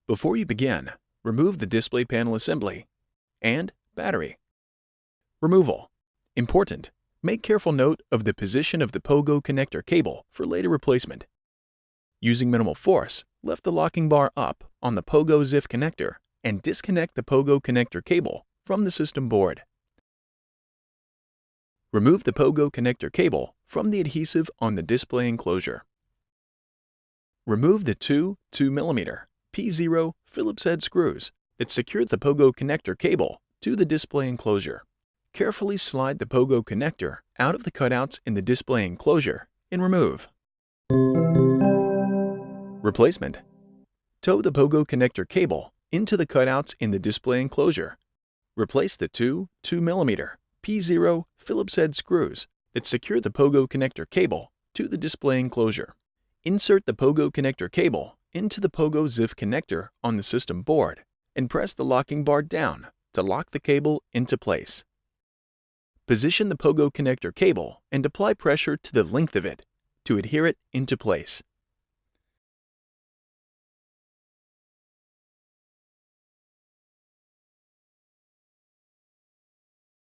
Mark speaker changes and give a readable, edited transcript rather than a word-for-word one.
Speaker 1: Before you begin, remove the display panel assembly and battery. Removal. Important. Make careful note of the position of the Pogo connector cable for later replacement. Using minimal force, lift the locking bar up on the Pogo ZIF connector and disconnect the Pogo connector cable from the system board. Remove the Pogo connector cable from the adhesive on the display enclosure. Remove the two 2mm P0 Phillips head screws that secure the Pogo connector cable to the display enclosure. Carefully slide the Pogo connector out of the cutouts in the display enclosure and remove. Replacement. Tow the Pogo connector cable into the cutouts in the display enclosure. Replace the two 2mm P0 Phillips head screws that secure the Pogo connector cable to the display enclosure. Insert the Pogo connector cable into the Pogo ZIF connector on the system board and press the locking bar down to lock the cable into place. Position the Pogo connector cable and apply pressure to the length of it to adhere it into place.